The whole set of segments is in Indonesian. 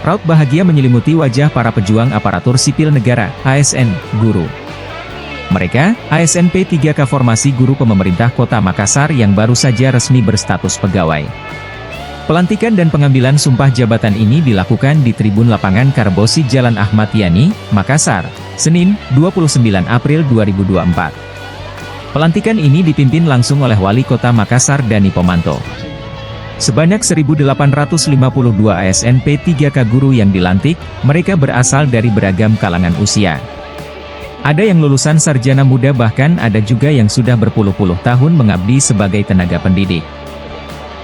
Raut bahagia menyelimuti wajah para pejuang aparatur sipil negara, ASN, guru. Mereka, ASN P3K Formasi Guru Pemerintah Kota Makassar yang baru saja resmi berstatus pegawai. Pelantikan dan pengambilan sumpah jabatan ini dilakukan di Tribun Lapangan Karbosi Jalan Ahmad Yani, Makassar, Senin, 29 April 2024. Pelantikan ini dipimpin langsung oleh Wali Kota Makassar Dani Pomanto. Sebanyak 1.852 ASN P3K guru yang dilantik, mereka berasal dari beragam kalangan usia. Ada yang lulusan sarjana muda, bahkan ada juga yang sudah berpuluh-puluh tahun mengabdi sebagai tenaga pendidik.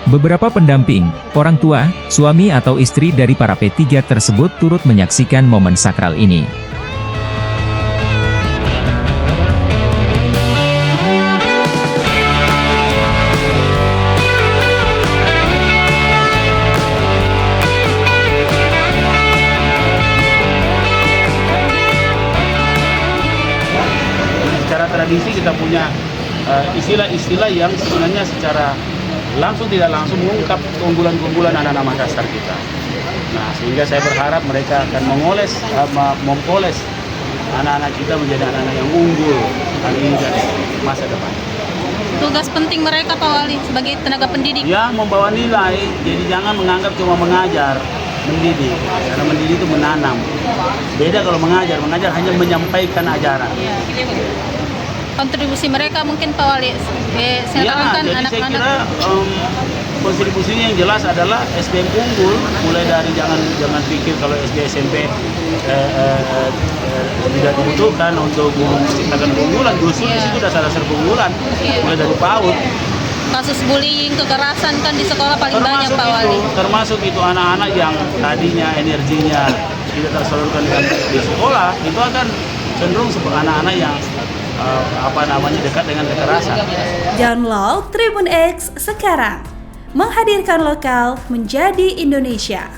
Beberapa pendamping, orang tua, suami atau istri dari para P3 tersebut turut menyaksikan momen sakral ini. Secara tradisi kita punya istilah-istilah yang sebenarnya secara langsung tidak langsung mengungkap keunggulan-keunggulan anak-anak Makassar kita. Nah, sehingga saya berharap mereka akan mempoles anak-anak kita menjadi anak-anak yang unggul hari ini dan masa depan. Tugas penting mereka, Pak Wali, sebagai tenaga pendidik. Ya, membawa nilai, jadi jangan menganggap cuma mengajar, mendidik. Karena mendidik itu menanam. Beda kalau mengajar hanya menyampaikan ajaran. Kontribusi mereka mungkin Pak Wali, silakan jadi anak-anak. saya kira kontribusinya yang jelas adalah SDM unggul, mulai dari jangan pikir kalau SD SMP tidak dibutuhkan untuk menciptakan keunggulan, justru di situ dasar-dasar keunggulan, mulai dari PAUD. Kasus bullying, kekerasan kan di sekolah paling banyak Pak Wali. Termasuk itu anak-anak yang tadinya energinya tidak tersalurkan di sekolah, itu akan cenderung seperti anak-anak yang dekat dengan kekerasan. Download Tribun X sekarang, menghadirkan lokal menjadi Indonesia.